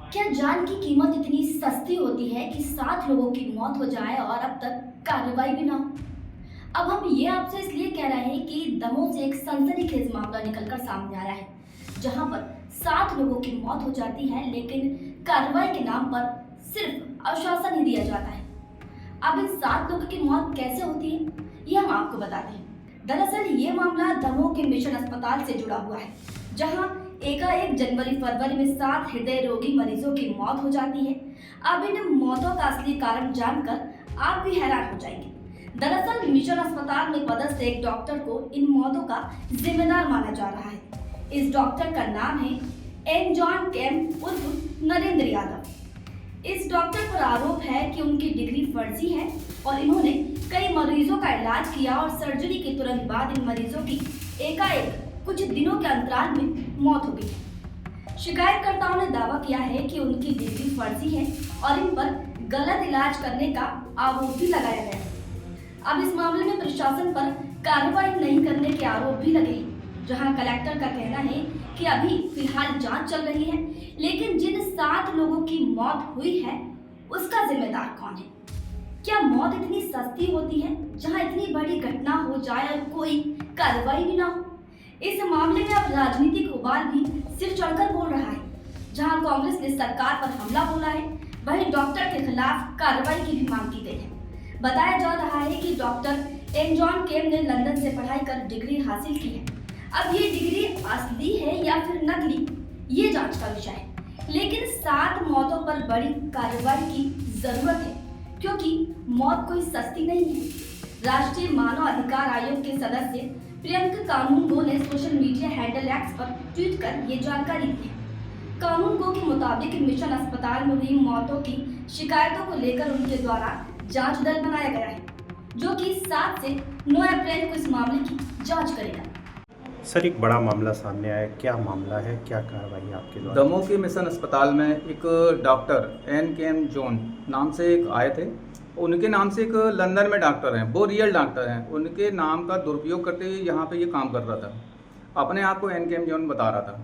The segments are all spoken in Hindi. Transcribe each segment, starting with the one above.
क्या जान की कीमत इतनी सस्ती होती है कि 7 लोगों की मौत हो जाए और अब तक कार्रवाई भी ना हो? अब हम ये आपसे इसलिए कह रहे हैं कि दमोह से एक सनसनीखेज मामला निकलकर सामने आया है, जहां पर 7 लोगों की मौत हो जाती है, लेकिन कार्रवाई के नाम पर सिर्फ आश्वासन ही दिया जाता है। अब इन 7 लोगों की मौत कैसे होती है, ये हम आपको बताते हैं। दरअसल ये मामला दमोह के मिशन अस्पताल से जुड़ा हुआ है, जहां एकाएक जनवरी फरवरी में 7 हृदय रोगी मरीजों की मौत हो जाती है। अब इन मौतों का असली कारण जानकर आप भी हैरान हो जाएंगे। दरअसल मिशन अस्पताल में पदस्थ एक डॉक्टर को इन मौतों का जिम्मेदार माना जा रहा है। इस डॉक्टर का नाम है एन जॉन केम उर्फ नरेंद्र यादव। इस डॉक्टर पर आरोप है कि उनकी डिग्री फर्जी है और इन्होंने कई मरीजों का इलाज किया और सर्जरी के तुरंत बाद इन मरीजों की एकाएक कुछ दिनों के अंतराल में मौत हो गई। शिकायतकर्ताओं ने दावा किया है कि उनकी डिग्री फर्जी है और इन पर गलत इलाज करने का आरोप भी लगाया गया है। अब इस मामले में प्रशासन पर कार्रवाई नहीं करने के आरोप भी लगे हैं, जहां कलेक्टर का कहना है कि अभी फिलहाल जांच चल रही है, लेकिन जिन 7 लोगों की मौत हुई है उसका जिम्मेदार कौन है? क्या मौत इतनी सस्ती होती है जहां इतनी बड़ी घटना हो जाए और कोई कार्रवाई भी ना हो? इस मामले में अब राजनीतिक उबाल भी सिर चढ़कर बोल रहा है। जहां कांग्रेस ने सरकार पर हमला बोला है, वहीं डॉक्टर के खिलाफ कार्रवाई की भी मांग की गई है। बताया जा रहा है कि डॉक्टर एन जॉन केम ने लंदन से पढ़ाई कर डिग्री हासिल की है। अब ये डिग्री असली है या फिर नकली, ये जांच का विषय है। लेकिन 7 मौतों पर बड़ी कार्रवाई की जरूरत है, क्योंकि मौत कोई सस्ती नहीं है। राष्ट्रीय मानव अधिकार आयोग के सदस्य प्रियंक कानूनगो ने सोशल मीडिया हैंडल एक्स पर ट्वीट कर ये जानकारी दी है। कानूनगो के मुताबिक मिशन अस्पताल में हुई मौतों की शिकायतों को लेकर उनके द्वारा जांच दल बनाया गया है, जो कि 7 से 9 अप्रैल को इस मामले की जांच करेगा। सर, एक बड़ा मामला सामने आया है, क्या मामला है, क्या कार्रवाई आपके द्वारा? दमोह के मिशन अस्पताल में एक डॉक्टर एन के एम जॉन नाम से एक आए थे। उनके नाम से एक लंदन में डॉक्टर हैं, वो रियल डॉक्टर हैं। उनके नाम का दुरुपयोग करते हुए यहाँ पे ये काम कर रहा था। अपने आप को एन के एम जॉन बता रहा था,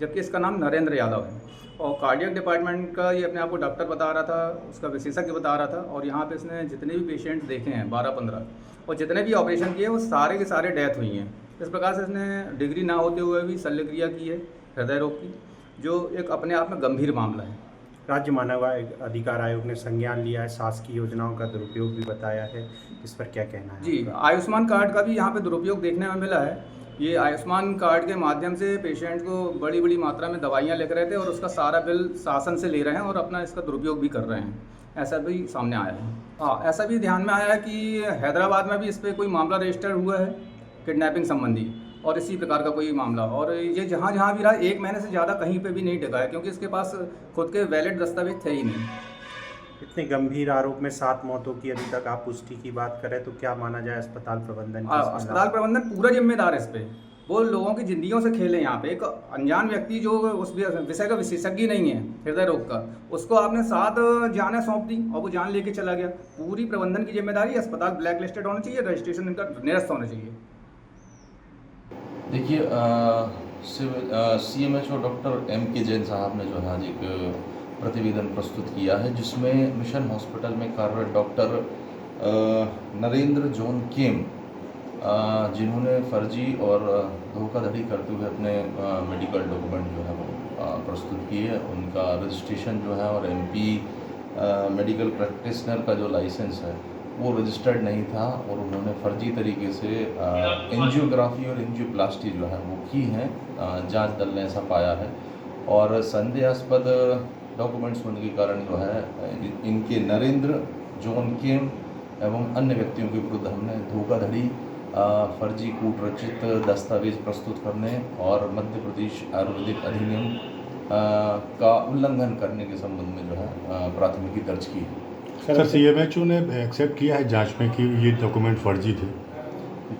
जबकि इसका नाम नरेंद्र यादव है। और कार्डियक डिपार्टमेंट का ये अपने आप को डॉक्टर बता रहा था, उसका विशेषज्ञ बता रहा था। और यहाँ पे इसने जितने भी पेशेंट देखे हैं 12-15, और जितने भी ऑपरेशन किए वो सारे के सारे डेथ हुई हैं। इस प्रकार से इसने डिग्री ना होते हुए भी शल्य क्रिया की है हृदय रोग की, जो एक अपने आप में गंभीर मामला है। राज्य मानव अधिकार आयोग ने संज्ञान लिया है, शासकीय योजनाओं का दुरुपयोग भी बताया है, इस पर क्या कहना है? जी, आयुष्मान कार्ड का भी यहाँ पे दुरुपयोग देखने में मिला है। ये आयुष्मान कार्ड के माध्यम से पेशेंट को बड़ी बड़ी मात्रा में दवाइयाँ लिख रहे थे और उसका सारा बिल शासन से ले रहे हैं और अपना इसका दुरुपयोग भी कर रहे हैं, ऐसा भी सामने आया है। हाँ, ऐसा भी ध्यान में आया है कि हैदराबाद में भी इस पर कोई मामला रजिस्टर हुआ है किडनैपिंग संबंधी, और इसी प्रकार का कोई मामला। और ये जहाँ जहाँ भी रहा 1 महीने से ज़्यादा कहीं पे भी नहीं टिका है, क्योंकि इसके पास खुद के वैलिड दस्तावेज थे ही नहीं। इतने गंभीर आरोप में 7 मौतों की अभी तक आप पुष्टि की बात करें तो क्या माना जाए अस्पताल प्रबंधन की? अस्पताल प्रबंधन पूरा जिम्मेदार है इस पे। वो लोगों की जिंदगियों से खेले यहाँ पे। एक अनजान व्यक्ति जो उस विषय का विशेषज्ञ नहीं है हृदय रोग का, उसको आपने 7 जानें सौंप दी और वो जान लेके चला गया। पूरी प्रबंधन की जिम्मेदारी, अस्पताल ब्लैक लिस्टेड होना चाहिए, रजिस्ट्रेशन इनका निरस्त होना चाहिए। देखिए, CMHO डॉक्टर M.K. जैन साहब ने जो है आज एक प्रतिवेदन प्रस्तुत किया है, जिसमें मिशन हॉस्पिटल में कार्यरत डॉक्टर नरेंद्र जॉन केम, जिन्होंने फर्जी और धोखाधड़ी करते हुए अपने मेडिकल डॉक्यूमेंट जो है वो प्रस्तुत किए, उनका रजिस्ट्रेशन जो है और MP मेडिकल प्रैक्टिशनर का जो लाइसेंस है वो रजिस्टर्ड नहीं था, और उन्होंने फर्जी तरीके से एंजियोग्राफी और एंजियोप्लास्टी जो है वो की है। जांच दल ने ऐसा पाया है, और संदेहास्पद डॉक्यूमेंट्स होने के कारण जो है इनके नरेंद्र जॉन केम एवं अन्य व्यक्तियों के विरुद्ध हमने धोखाधड़ी, फर्जी कूटरचित दस्तावेज प्रस्तुत करने और मध्य प्रदेश आयुर्वेदिक अधिनियम का उल्लंघन करने के संबंध में जो है प्राथमिकी दर्ज की है। सर, CMHO ने एक्सेप्ट किया है जांच में कि ये डॉक्यूमेंट फर्जी थे।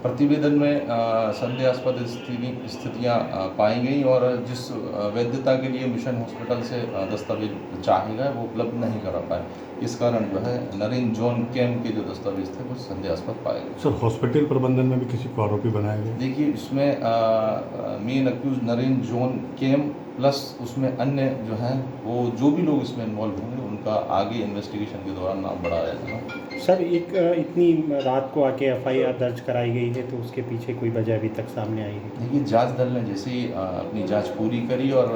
प्रतिवेदन में संदेहास्पद स्थितियां पाई गई, और जिस वैधता के लिए मिशन हॉस्पिटल से दस्तावेज चाहे गए वो उपलब्ध नहीं करा पाए। इस कारण जो है नरेंद्र जॉन केम के जो दस्तावेज थे वो संदेहास्पद पाए गए। सर, हॉस्पिटल प्रबंधन में भी किसी को आरोपी बनाया गया? देखिए, इसमें मेन अक्यूज नरेंद्र जॉन केम प्लस उसमें अन्य जो हैं वो जो भी लोग इसमें इन्वॉल्व होंगे उनका आगे इन्वेस्टिगेशन के दौरान नाम बढ़ाया जाएगा। सर एक इतनी रात को आके एफआईआर दर्ज कराई गई है तो उसके पीछे कोई वजह अभी तक सामने आई है? देखिए जांच दल ने जैसे ही अपनी जांच पूरी करी और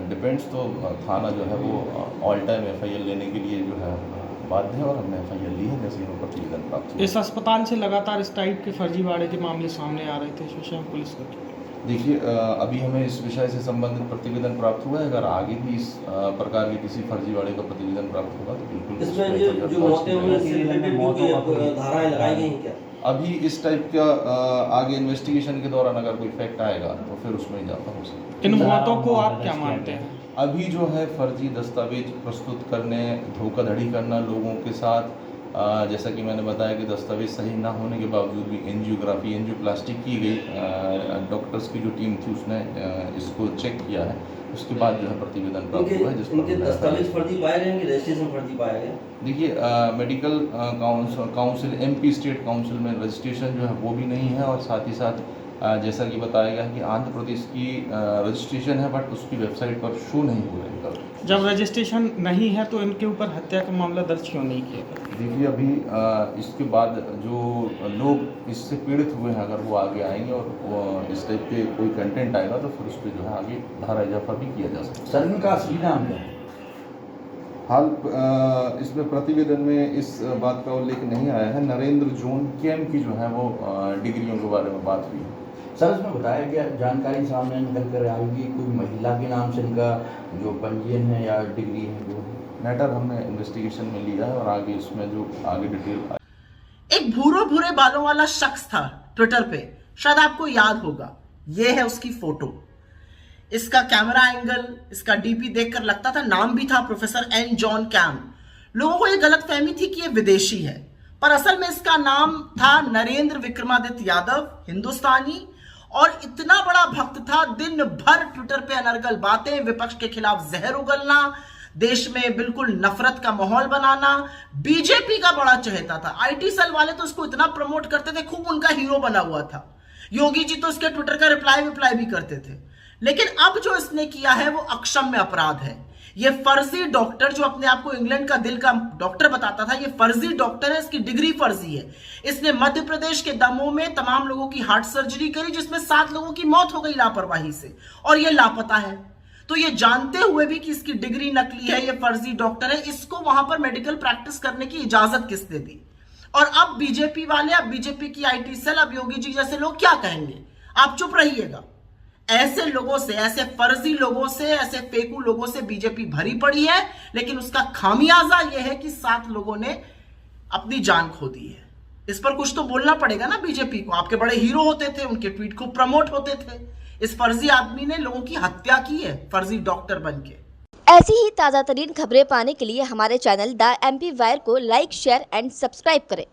डिपेंड्स तो थाना जो है वो ऑल टाइम एफआईआर लेने के लिए जो है बाध्य है और हमने एफआईआर ली है जैसे ही हमें प्रतिवेदन प्राप्त हुआ। इस अस्पताल से लगातार इस टाइप के फर्जीवाड़े के मामले सामने आ रहे थे, इस विषय में पुलिस को देखिए अभी हमें इस विषय से संबंधित प्रतिवेदन प्राप्त हुआ है। अगर आगे भी इस प्रकार के किसी फर्जीवाड़े का प्रतिवेदन प्राप्त होगा तो बिल्कुल इसमें जो मौतें हुई उससे रिलेटेड कोई धाराएं लगाई गई हैं क्या? अभी इस टाइप का आगे इन्वेस्टिगेशन के दौरान अगर कोई फैक्ट आएगा तो फिर उसमें इजाफा हो सकता है। इन मौतों को आप क्या मानते हैं? अभी जो है फर्जी दस्तावेज प्रस्तुत करने, धोखाधड़ी करना लोगों के साथ, जैसा कि मैंने बताया कि दस्तावेज सही ना होने के बावजूद भी एंजियोग्राफी, एंजियोप्लास्टिक की गई। डॉक्टर्स की जो टीम थी उसने इसको चेक किया है, उसके बाद जो है प्रतिवेदन प्राप्त हुआ है जिस पर दस्तावेज फर्जी पाए गए कि रजिस्ट्रेशन फर्जी पाया गया? देखिए medical council MP state council में रजिस्ट्रेशन जो है वो भी नहीं है और साथ ही साथ जैसा कि बताया गया है कि आंध्र प्रदेश की रजिस्ट्रेशन है बट उसकी वेबसाइट पर शो नहीं हो रही है। जब रजिस्ट्रेशन नहीं है तो इनके ऊपर हत्या का मामला दर्ज क्यों नहीं किया गया? देखिए अभी इसके बाद जो लोग इससे पीड़ित हुए हैं अगर वो आगे आएंगे और वो इस टाइप के कोई कंटेंट आएगा तो फिर उस पर जो है आगे धारा इजाफा भी किया जा सकता है। सर इनका असली नाम क्या है? हाल इसमें प्रतिवेदन में इस बात का उल्लेख नहीं आया है। नरेंद्र जोन केम की जो है वो डिग्रियों के बारे में बात हुई है। सर इसमें बताया गया जानकारी सामने निकल कर आएगी कोई महिला के नाम से इनका जो पंजीयन है या डिग्री है वो मैटर हमने इन्वेस्टिगेशन में लिया है और आगे इसमें जो आगे डिटेल। एक भूरे बालों वाला शख्स था ट्विटर पे, शायद आपको याद होगा। ये है उसकी फोटो, इसका कैमरा एंगल, इसका डीपी देखकर लगता था, नाम भी था प्रोफेसर एन जॉन कैम। लोगों को यह गलतफहमी थी कि यह विदेशी है, पर असल में इसका नाम था नरेंद्र विक्रमादित्य यादव, हिंदुस्तानी, और इतना बड़ा भक्त था, दिन भर ट्विटर पे अनर्गल बातें, विपक्ष के खिलाफ जहर उगलना, देश में बिल्कुल नफरत का माहौल बनाना, बीजेपी का बड़ा चहेता था। IT सेल वाले तो उसको इतना प्रमोट करते थे, खूब उनका हीरो बना हुआ था। योगी जी तो उसके ट्विटर का रिप्लाई भी करते थे। लेकिन अब जो इसने किया है वो अक्षम्य अपराध है। ये फर्जी डॉक्टर जो अपने आप को इंग्लैंड का दिल का डॉक्टर बताता था, ये फर्जी डॉक्टर है, इसकी डिग्री फर्जी है। इसने मध्य प्रदेश के दमोह में तमाम लोगों की हार्ट सर्जरी करी जिसमें 7 लोगों की मौत हो गई लापरवाही से, और ये लापता है। तो ये जानते हुए भी कि इसकी डिग्री नकली है, ये फर्जी डॉक्टर है, इसको वहां पर मेडिकल प्रैक्टिस करने की इजाजत किसने दी? और अब बीजेपी वाले, अब बीजेपी की IT सेल, अब योगी जी जैसे लोग क्या कहेंगे? आप चुप रहिएगा। ऐसे लोगों से, ऐसे फर्जी लोगों से, ऐसे फेकू लोगों से बीजेपी भरी पड़ी है, लेकिन उसका खामियाजा यह है कि 7 लोगों ने अपनी जान खो दी है। इस पर कुछ तो बोलना पड़ेगा ना बीजेपी को। आपके बड़े हीरो होते थे, उनके ट्वीट को प्रमोट होते थे। इस फर्जी आदमी ने लोगों की हत्या की है, फर्जी डॉक्टर बनके। ऐसी ही ताज़ा तरीन खबरें पाने के लिए हमारे चैनल द MP वायर को लाइक, शेयर एंड सब्सक्राइब करें।